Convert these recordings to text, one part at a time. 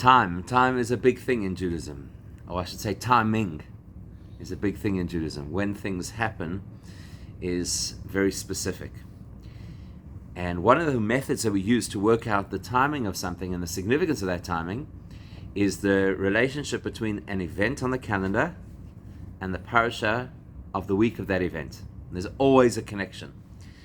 Time is a big thing in Judaism. Or I should say timing is a big thing in Judaism. When things happen is very specific. And one of the methods that we use to work out the timing of something and the significance of that timing is the relationship between an event on the calendar and the parasha of the week of that event. And there's always a connection.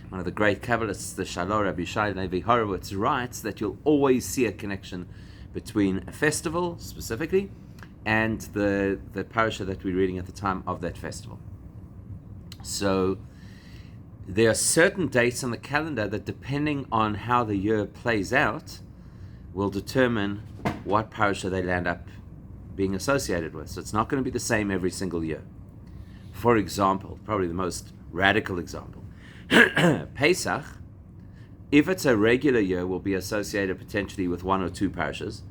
One of the great Kabbalists, the Shalom Rabbi Shai Levi Horowitz, writes that you'll always see a connection between a festival, specifically, and the parasha that we're reading at the time of that festival. So there are certain dates on the calendar that, depending on how the year plays out, will determine what parasha they land up being associated with. So it's not going to be the same every single year. For example, probably the most radical example, Pesach, if it's a regular year, will be associated potentially with one or two parashas.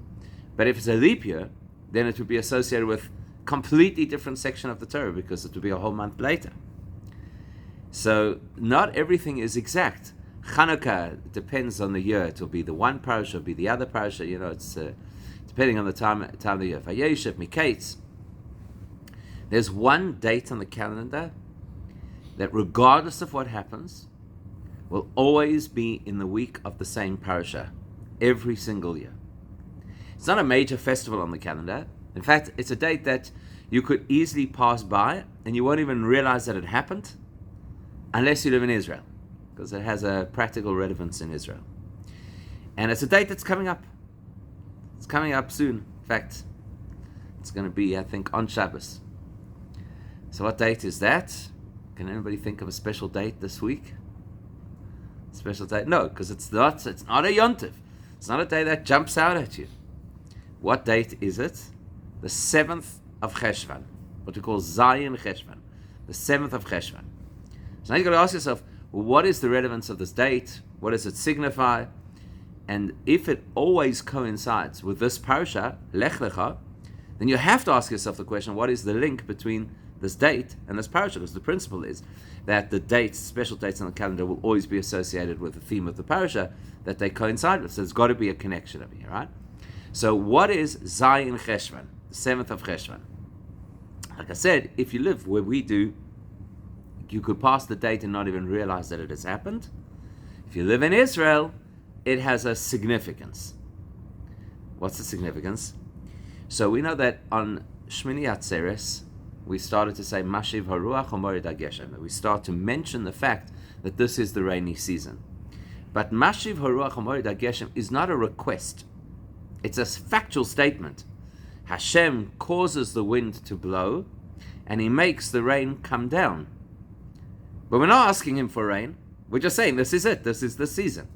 But if it's a leap year, then it would be associated with a completely different section of the Torah, because it would be a whole month later. So not everything is exact. Chanukah depends on the year. It will be the one parasha, it will be the other parasha. It's depending on the time of the year. Vayeshev, Miketz. There's one date on the calendar that, regardless of what happens, will always be in the week of the same parasha every single year. It's not a major festival on the calendar. In fact, it's a date that you could easily pass by and you won't even realize that it happened unless you live in Israel, because it has a practical relevance in Israel. And it's a date that's coming up. It's coming up soon. In fact, it's going to be, I think, on Shabbos. So what date is that? Can anybody think of a special date this week? Special date? No, because it's not a yontif. It's not a day that jumps out at you. What date is it? The 7th of Cheshvan, what we call Zayin Cheshvan, the 7th of Cheshvan. So now you've got to ask yourself, what is the relevance of this date? What does it signify? And if it always coincides with this parasha, Lech Lecha, then you have to ask yourself the question, what is the link between this date and this parasha? Because the principle is that the dates, special dates on the calendar, will always be associated with the theme of the parasha that they coincide with. So there's got to be a connection over here, right? So what is Zayin Cheshvan, the 7th of Cheshvan? Like I said, if you live where we do, you could pass the date and not even realize that it has happened. If you live in Israel, it has a significance. What's the significance? So we know that on Shmini Atzeres, we started to say Mashiv Haruach Omorid HaGeshem, that we start to mention the fact that this is the rainy season. But Mashiv Haruach Omorid HaGeshem is not a request. It's a factual statement. Hashem causes the wind to blow, and He makes the rain come down. But we're not asking Him for rain. We're just saying, this is it. This is the season.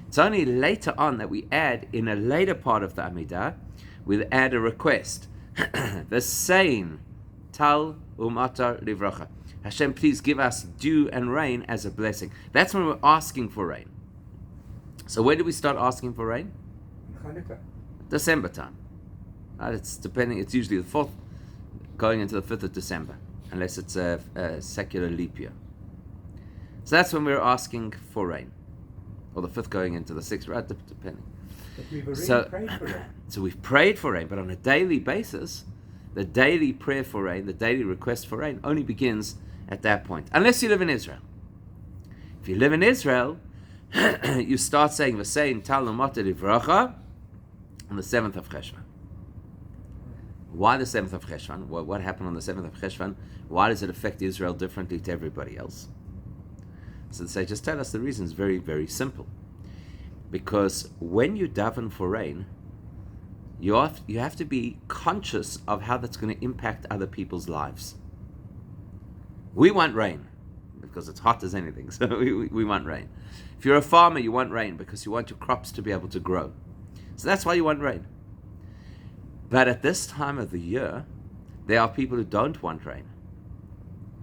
It's only later on that we add, in a later part of the Amidah, we'll add a request. The saying, Tal umatar livracha. Hashem, please give us dew and rain as a blessing. That's when we're asking for rain. So when do we start asking for rain? Hanukkah. December time. It's depending. It's usually the 4th, going into the 5th of December, unless it's a secular leap year. So that's when we're asking for rain, or the 5th going into the 6th, right? Depending. But we've already prayed for rain. So we've prayed for rain, but on a daily basis, the daily prayer for rain, the daily request for rain, only begins at that point, unless you live in Israel. If you live in Israel, you start saying V'sein Tal Umatar Livracha on the 7th of Cheshvan. Why the 7th of Cheshvan? What happened on the 7th of Cheshvan? Why does it affect Israel differently to everybody else? So they say, just tell us the reason. It's very, very simple. Because when you daven for rain, you have to be conscious of how that's going to impact other people's lives. We want rain because it's hot as anything, so we want rain. If you're a farmer, you want rain because you want your crops to be able to grow. So that's why you want rain. But at this time of the year, there are people who don't want rain.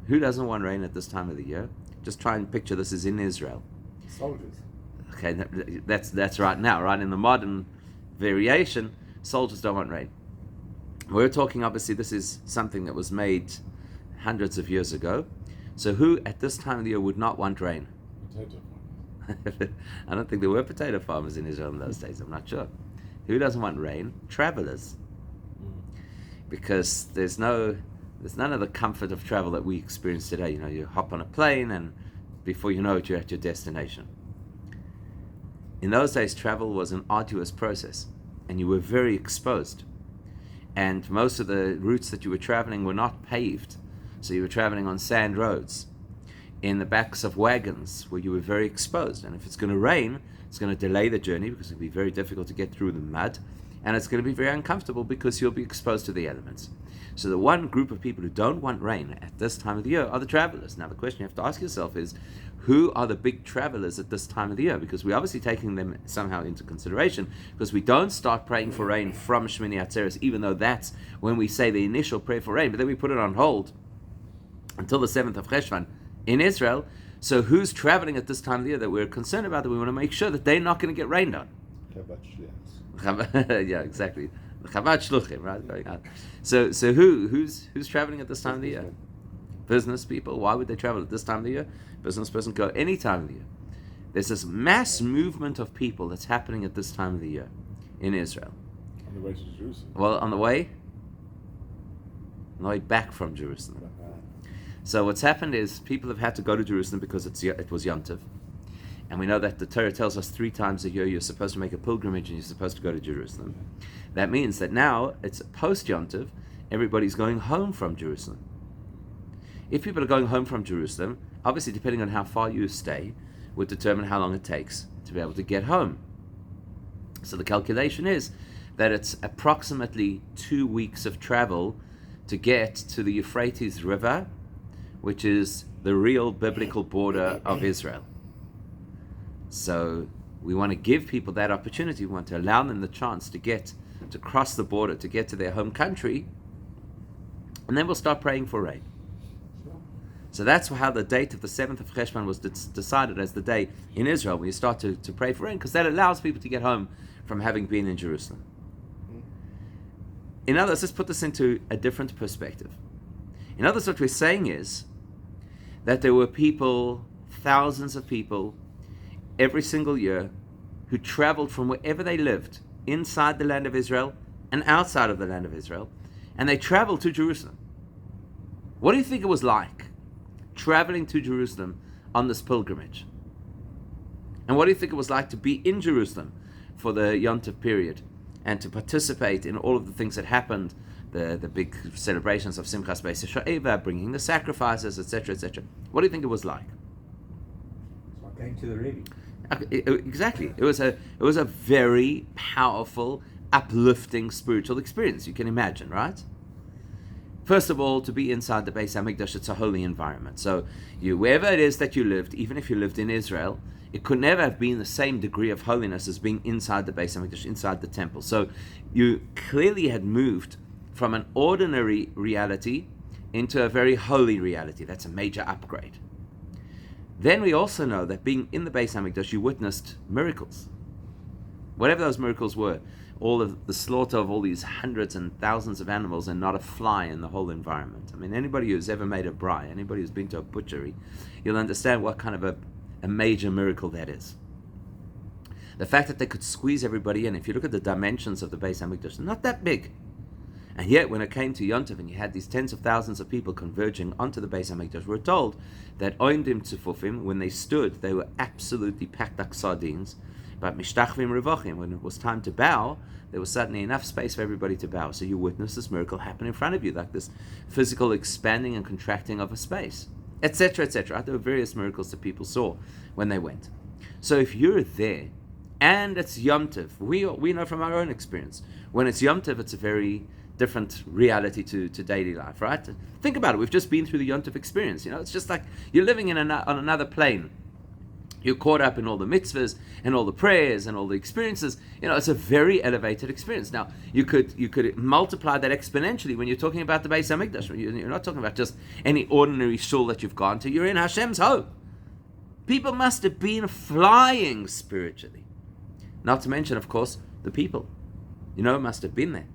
Who doesn't want rain at this time of the year? Just try and picture this is in Israel. Soldiers. Okay, that's right now, right? In the modern variation, soldiers don't want rain. We're talking, obviously, this is something that was made hundreds of years ago. So who at this time of the year would not want rain? Potato farmers. I don't think there were potato farmers in Israel in those days, I'm not sure. Who doesn't want rain? Travelers. Because there's none of the comfort of travel that we experience today. You know, you hop on a plane and before you know it, you're at your destination. In those days, travel was an arduous process and you were very exposed. And most of the routes that you were traveling were not paved. So you were traveling on sand roads, in the backs of wagons where you were very exposed. And if it's going to rain, it's going to delay the journey because it'll be very difficult to get through the mud. And it's going to be very uncomfortable because you'll be exposed to the elements. So the one group of people who don't want rain at this time of the year are the travelers. Now the question you have to ask yourself is, who are the big travelers at this time of the year? Because we're obviously taking them somehow into consideration, because we don't start praying for rain from Shmini Atzeres, even though that's when we say the initial prayer for rain, but then we put it on hold until the 7th of Cheshvan in Israel. So who's traveling at this time of the year that we're concerned about, that we want to make sure that they're not going to get rained on? Yeah, exactly. The Chabad Shluchim, right? Going on. So who's traveling at this time of the year? Business people. Why would they travel at this time of the year? Business person go any time of the year. There's this mass movement of people that's happening at this time of the year in Israel. On the way to Jerusalem. Well, on the way back from Jerusalem. So what's happened is people have had to go to Jerusalem because it was Yom Tov. And we know that the Torah tells us 3 times a year you're supposed to make a pilgrimage and you're supposed to go to Jerusalem. That means that now it's post Yom Tov, everybody's going home from Jerusalem. If people are going home from Jerusalem, obviously depending on how far you stay, would determine how long it takes to be able to get home. So the calculation is that it's approximately 2 weeks of travel to get to the Euphrates River, which is the real biblical border of Israel. So we want to give people that opportunity. We want to allow them the chance to cross the border, to get to their home country, and then we'll start praying for rain. So that's how the date of the 7th of Cheshvan was decided as the day in Israel when you start to pray for rain, because that allows people to get home from having been in Jerusalem. In other words, let's put this into a different perspective. In other words, what we're saying is that there were people, thousands of people, every single year who traveled from wherever they lived, inside the land of Israel and outside of the land of Israel, and they traveled to Jerusalem. What do you think it was like traveling to Jerusalem on this pilgrimage? And what do you think it was like to be in Jerusalem for the Yom Tov period and to participate in all of the things that happened, the big celebrations of Simchas Beis Shoeva, bringing the sacrifices, etc., etc. What do you think it was like? It's like going to the Rebbe. Exactly. It was a very powerful, uplifting spiritual experience. You can imagine, right? First of all, to be inside the Beis HaMikdash, it's a holy environment. So wherever it is that you lived, even if you lived in Israel, it could never have been the same degree of holiness as being inside the Beis HaMikdash, inside the temple. So you clearly had moved from an ordinary reality into a very holy reality. That's a major upgrade. Then we also know that being in the Beis HaMikdash, you witnessed miracles. Whatever those miracles were, all of the slaughter of all these hundreds and thousands of animals and not a fly in the whole environment. I mean, anybody who's ever made a braai, anybody who's been to a butchery, you'll understand what kind of a major miracle that is. The fact that they could squeeze everybody in, if you look at the dimensions of the Beis HaMikdash, not that big. And yet, when it came to Yom Tov and you had these tens of thousands of people converging onto the Beis HaMikdash, we're told that oimdim tzufufim, when they stood, they were absolutely packed like sardines. But mishtachvim revochim, when it was time to bow, there was suddenly enough space for everybody to bow. So you witnessed this miracle happen in front of you, like this physical expanding and contracting of a space, etc., etc. There were various miracles that people saw when they went. So if you're there, and it's Yom Tov, we know from our own experience, when it's Yom Tov, it's a very different reality to daily life, right? Think about it. We've just been through the Yom Tov experience. It's just like you're living on another plane. You're caught up in all the mitzvahs and all the prayers and all the experiences. It's a very elevated experience. Now, you could multiply that exponentially when you're talking about the Beis HaMikdash. You're not talking about just any ordinary shul that you've gone to. You're in Hashem's home. People must have been flying spiritually. Not to mention, of course, the people. Must have been there.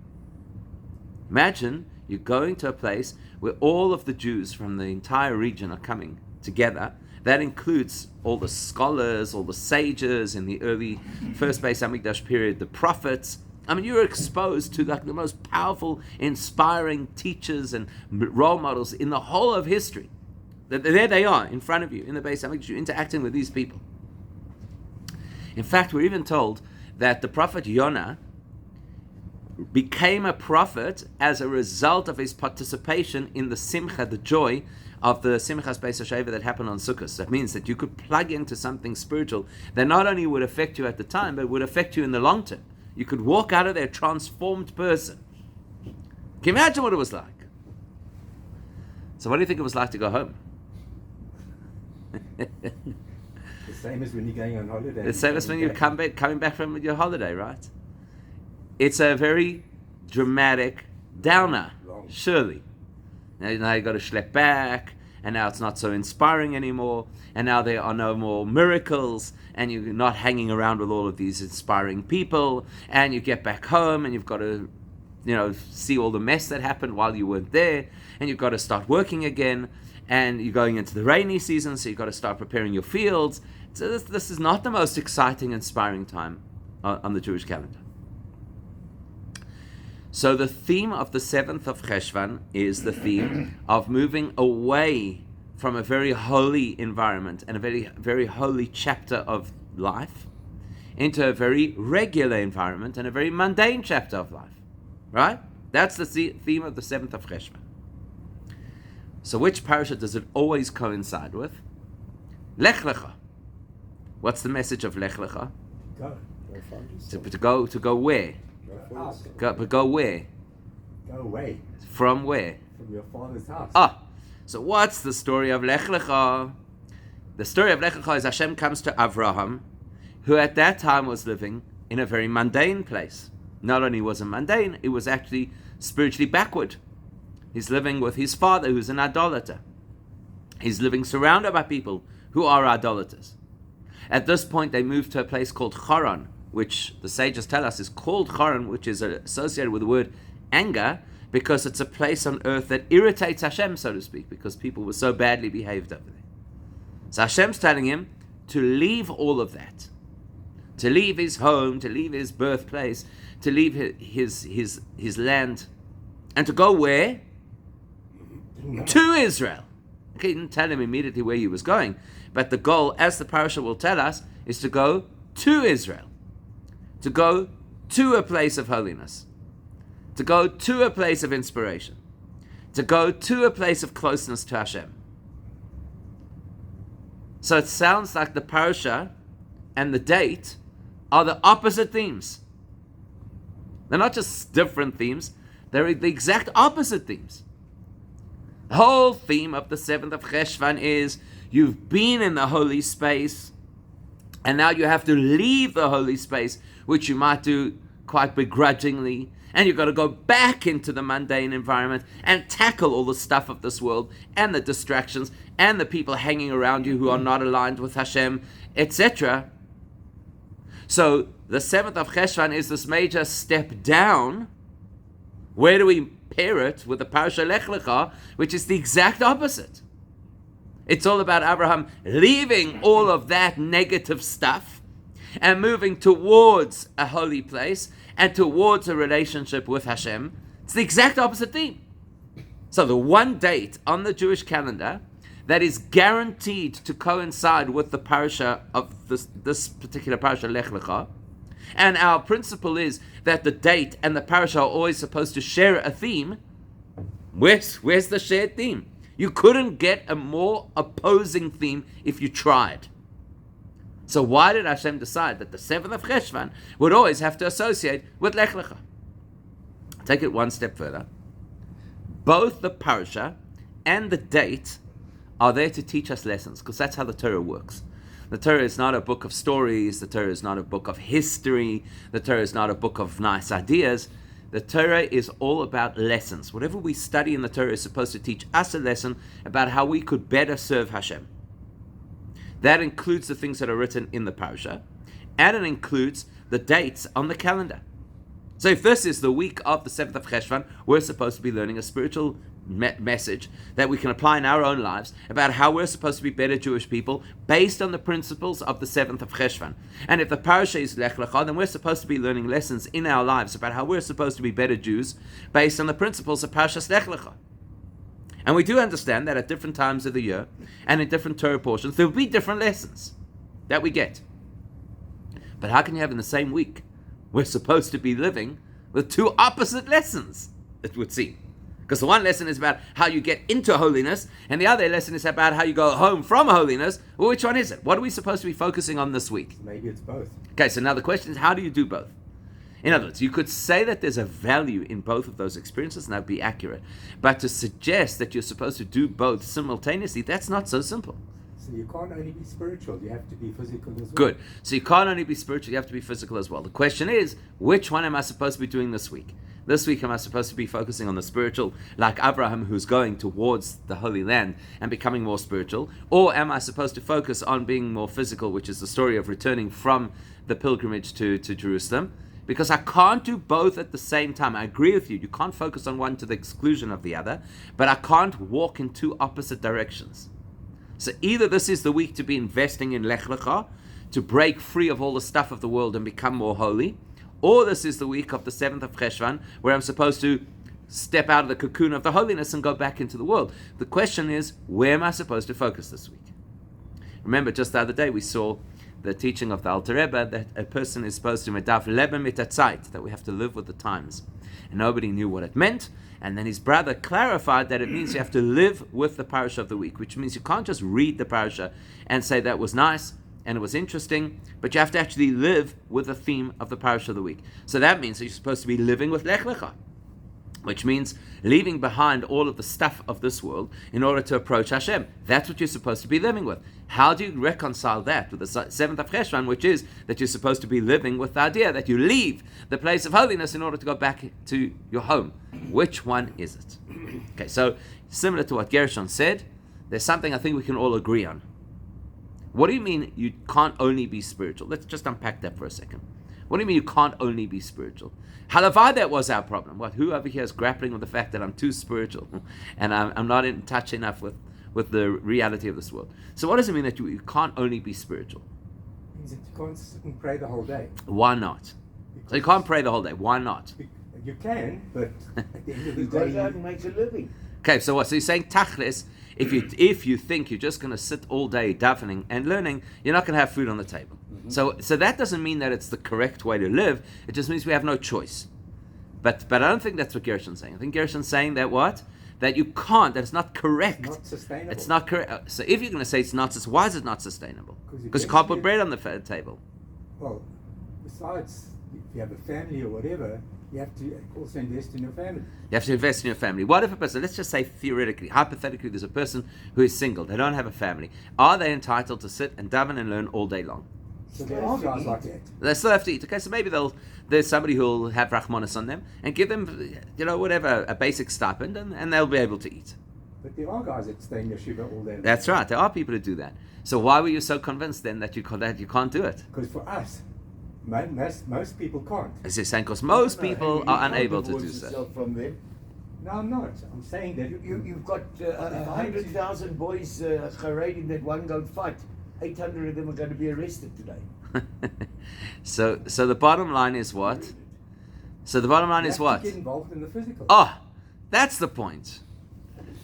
Imagine you're going to a place where all of the Jews from the entire region are coming together. That includes all the scholars, all the sages in the early first Beis HaMikdash period, the prophets, I mean, you were exposed to like the most powerful, inspiring teachers and role models in the whole of history. There they are in front of you in the Beis Hamikdash. You're interacting with these people. In fact, we're even told that the prophet Yonah became a prophet as a result of his participation in the simcha, the joy of the Simchas Beis HaSheva that happened on Sukkot. That means that you could plug into something spiritual that not only would affect you at the time, but would affect you in the long term. You could walk out of there a transformed person. Can you imagine what it was like? So what do you think it was like to go home? The same as when you're going on holiday. The same as when you're coming back from your holiday, right? It's a very dramatic downer, surely. Now you've got to schlep back, and now it's not so inspiring anymore, and now there are no more miracles, and you're not hanging around with all of these inspiring people, and you get back home, and you've got to, see all the mess that happened while you weren't there, and you've got to start working again, and you're going into the rainy season, so you've got to start preparing your fields. So this is not the most exciting, inspiring time on the Jewish calendar. So the theme of the 7th of Cheshvan is the theme of moving away from a very holy environment and a very, very holy chapter of life into a very regular environment and a very mundane chapter of life. Right? That's the theme of the 7th of Cheshvan. So which parasha does it always coincide with? Lech Lecha. What's the message of Lech Lecha? To go where? Go where? Go away. From where? From your father's house. So what's the story of Lech Lecha? The story of Lech Lecha is Hashem comes to Avraham, who at that time was living in a very mundane place. Not only was it mundane, it was actually spiritually backward. He's living with his father, who's an idolater. He's living surrounded by people who are idolaters. At this point, they moved to a place called Haran, which the sages tell us is called Haran, which is associated with the word anger, because it's a place on earth that irritates Hashem, so to speak, because people were so badly behaved over there. So Hashem's telling him to leave all of that, to leave his home, to leave his birthplace, to leave his land, and to go where? To Israel. Okay, he didn't tell him immediately where he was going, but the goal, as the parasha will tell us, is to go to Israel, to go to a place of holiness, to go to a place of inspiration, to go to a place of closeness to Hashem. So it sounds like the parasha and the date are the opposite themes. They're not just different themes, they're the exact opposite themes. The whole theme of the 7th of Cheshvan is you've been in the holy space, and now you have to leave the holy space, which you might do quite begrudgingly, and you've got to go back into the mundane environment and tackle all the stuff of this world and the distractions and the people hanging around you who are not aligned with Hashem, etc. So the 7th of Cheshvan is this major step down. Where do we pair it with the parasha Lech Lecha, which is the exact opposite? It's all about Abraham leaving all of that negative stuff and moving towards a holy place and towards a relationship with Hashem. It's the exact opposite theme. So the one date on the Jewish calendar that is guaranteed to coincide with the parasha of this particular parasha Lech Lecha, and our principle is that the date and the parasha are always supposed to share a theme. Where's the shared theme? You couldn't get a more opposing theme if you tried. So why did Hashem decide that the 7th of Cheshvan would always have to associate with Lech Lecha? Take it one step further. Both the parasha and the date are there to teach us lessons, because that's how the Torah works. The Torah is not a book of stories. The Torah is not a book of history. The Torah is not a book of nice ideas. The Torah is all about lessons. Whatever we study in the Torah is supposed to teach us a lesson about how we could better serve Hashem. That includes the things that are written in the parasha, and it includes the dates on the calendar. So if this is the week of the 7th of Cheshvan, we're supposed to be learning a spiritual message that we can apply in our own lives about how we're supposed to be better Jewish people based on the principles of the 7th of Cheshvan. And if the parasha is Lech Lecha, then we're supposed to be learning lessons in our lives about how we're supposed to be better Jews based on the principles of Parashas Lech Lecha. And we do understand that at different times of the year and in different Torah portions, there will be different lessons that we get. But how can you have in the same week, we're supposed to be living with two opposite lessons, it would seem? Because the one lesson is about how you get into holiness, and the other lesson is about how you go home from holiness. Well, which one is it? What are we supposed to be focusing on this week? Maybe it's both. Okay, so now the question is, how do you do both? In other words, you could say that there's a value in both of those experiences, and that would be accurate. But to suggest that you're supposed to do both simultaneously, that's not so simple. So you can't only be spiritual, you have to be physical as well. Good. So you can't only be spiritual, you have to be physical as well. The question is, which one am I supposed to be doing this week? This week, am I supposed to be focusing on the spiritual, like Abraham, who's going towards the Holy Land and becoming more spiritual? Or am I supposed to focus on being more physical, which is the story of returning from the pilgrimage to Jerusalem? Because I can't do both at the same time. I agree with you. You can't focus on one to the exclusion of the other, but I can't walk in two opposite directions. So either this is the week to be investing in Lech Lecha, to break free of all the stuff of the world and become more holy, or this is the week of the 7th of Cheshvan, where I'm supposed to step out of the cocoon of the holiness and go back into the world. The question is, where am I supposed to focus this week? Remember, just the other day we saw the teaching of the Alter Rebbe that a person is supposed to medaf leben mit hatzeit, that we have to live with the times. And nobody knew what it meant. And then his brother clarified that it means you have to live with the parasha of the week, which means you can't just read the parasha and say that was nice and it was interesting, but you have to actually live with the theme of the parasha of the week. So that means that you're supposed to be living with Lech Lecha, which means leaving behind all of the stuff of this world in order to approach Hashem. That's what you're supposed to be living with. How do you reconcile that with the 7th of Cheshvan, which is that you're supposed to be living with the idea that you leave the place of holiness in order to go back to your home? Which one is it? Okay, so similar to what Gershon said, there's something I think we can all agree on. What do you mean you can't only be spiritual? Let's just unpack that for a second. What do you mean you can't only be spiritual? Halavai, that was our problem. What? Who over here is grappling with the fact that I'm too spiritual and I'm not in touch enough with the reality of this world? So what does it mean that you can't only be spiritual? It means that you can't sit and pray the whole day. Why not? So you can't pray the whole day. Why not? You can, but at the end of the He goes day, out and makes a living. Okay, so what? So you're saying tachlis, if you think you're just going to sit all day davening and learning, you're not going to have food on the table. Mm-hmm. So that doesn't mean that it's the correct way to live. It just means we have no choice. But I don't think that's what Gershon's saying. I think Gershon's saying that what? That you can't, that it's not correct. it's not sustainable. It's not correct. So if you're going to say it's not, why is it not sustainable? Because you can't put bread on the table. Well, besides, if you have a family or whatever, you have to also invest in your family. You have to invest in your family. What if a person, let's just say theoretically, hypothetically, there's a person who is single, they don't have a family. Are they entitled to sit and daven and learn all day long? So there are guys like that. They still have to eat. Okay, so maybe there's somebody who'll have Rachmanis on them and give them, whatever, a basic stipend, and they'll be able to eat. But there are guys that stay in yeshiva all day. That's right. There are people who do that. So why were you so convinced then that you can't do it? Because for us, most people can't. As you're saying, because most No, people you are can't unable to do divorce so. yourself from them. No, I'm not. I'm saying that You've got 100,000 boys charedim that won't go fight. 800 of them are going to be arrested today. So the bottom line is what? So the bottom line you is have what? to get involved in the physical. Oh, that's the point.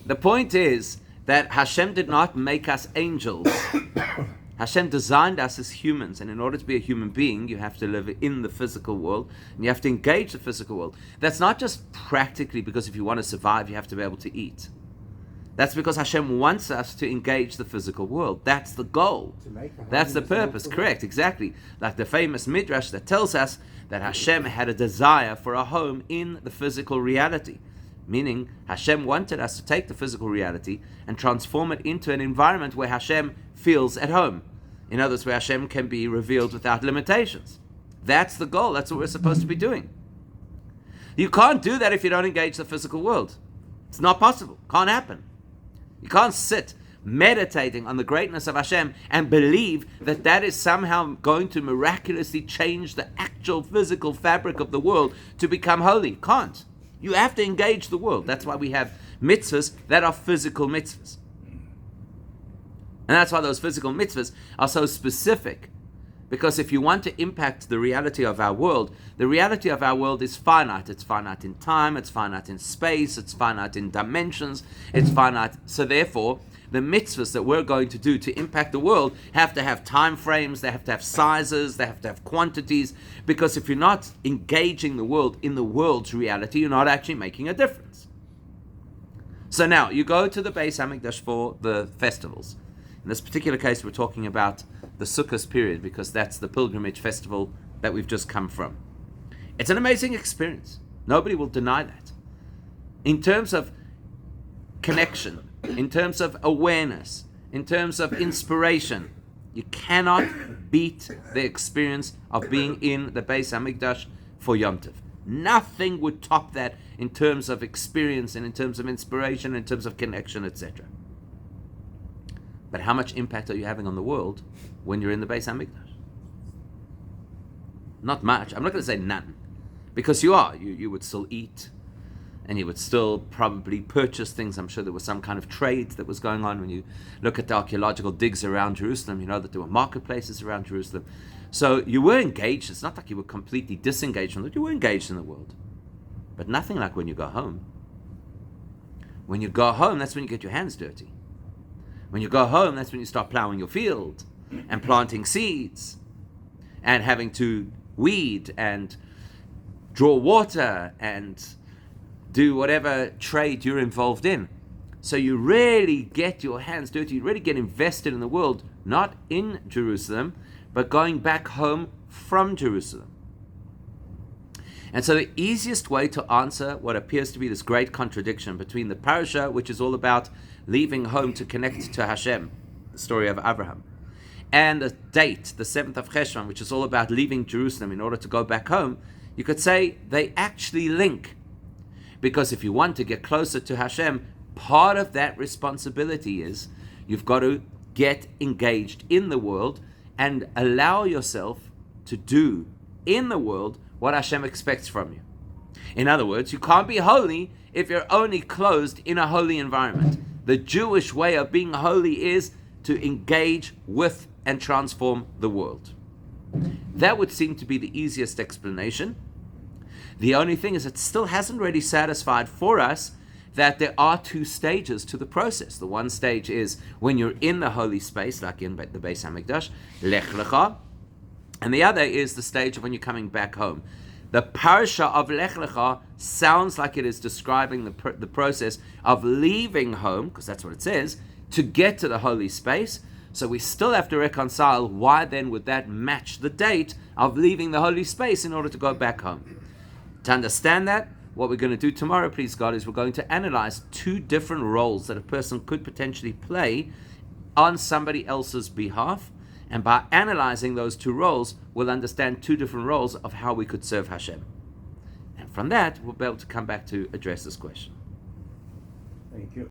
The point is that Hashem did not make us angels. Hashem designed us as humans, and in order to be a human being, you have to live in the physical world, and you have to engage the physical world. That's not just practically because if you want to survive, you have to be able to eat. That's because Hashem wants us to engage the physical world. That's the goal. To make a That's the holiness world purpose. for Correct, exactly. Like the famous midrash that tells us that Hashem had a desire for a home in the physical reality. Meaning, Hashem wanted us to take the physical reality and transform it into an environment where Hashem feels at home. In other words, where Hashem can be revealed without limitations. That's the goal. That's what we're supposed to be doing. You can't do that if you don't engage the physical world. It's not possible. Can't happen. You can't sit meditating on the greatness of Hashem and believe that that is somehow going to miraculously change the actual physical fabric of the world to become holy. You can't. You have to engage the world. That's why we have mitzvahs that are physical mitzvahs. And that's why those physical mitzvahs are so specific. Because if you want to impact the reality of our world, the reality of our world is finite. It's finite in time, it's finite in space, it's finite in dimensions, it's finite. So therefore, the mitzvahs that we're going to do to impact the world have to have time frames, they have to have sizes, they have to have quantities. Because if you're not engaging the world in the world's reality, you're not actually making a difference. So now, you go to the Beis HaMikdash for the festivals. In this particular case, we're talking about the Sukkot period because that's the pilgrimage festival that we've just come from. It's an amazing experience. Nobody will deny that. In terms of connection, in terms of awareness, in terms of inspiration, you cannot beat the experience of being in the Beis HaMikdash for Yom Tov. Nothing would top that in terms of experience and in terms of inspiration, in terms of connection, etc. But how much impact are you having on the world when you're in the Beis HaMikdash? Not much. I'm not going to say none. Because you are. You would still eat. And you would still probably purchase things. I'm sure there was some kind of trade that was going on. When you look at the archaeological digs around Jerusalem, you know that there were marketplaces around Jerusalem. So you were engaged. It's not like you were completely disengaged from it. You were engaged in the world. But nothing like when you go home. When you go home, that's when you get your hands dirty. When you go home, that's when you start plowing your field and planting seeds and having to weed and draw water and do whatever trade you're involved in. So you really get your hands dirty, you really get invested in the world, not in Jerusalem, but going back home from Jerusalem. And so the easiest way to answer what appears to be this great contradiction between the parasha, which is all about leaving home to connect to Hashem, the story of Abraham, and the date, the 7th of Cheshvan, which is all about leaving Jerusalem in order to go back home, you could say they actually link. Because if you want to get closer to Hashem, part of that responsibility is you've got to get engaged in the world and allow yourself to do in the world what Hashem expects from you. In other words, you can't be holy if you're only closed in a holy environment. The Jewish way of being holy is to engage with and transform the world. That would seem to be the easiest explanation. The only thing is it still hasn't really satisfied for us that there are two stages to the process. The one stage is when you're in the holy space, like in the Beis HaMikdash, Lech Lecha, and the other is the stage of when you're coming back home. The parasha of Lech Lecha sounds like it is describing the process of leaving home, because that's what it says, to get to the holy space. So we still have to reconcile why then would that match the date of leaving the holy space in order to go back home. To understand that, what we're going to do tomorrow, please God, is we're going to analyze two different roles that a person could potentially play on somebody else's behalf. And by analyzing those two roles, we'll understand two different roles of how we could serve Hashem. And from that, we'll be able to come back to address this question. Thank you.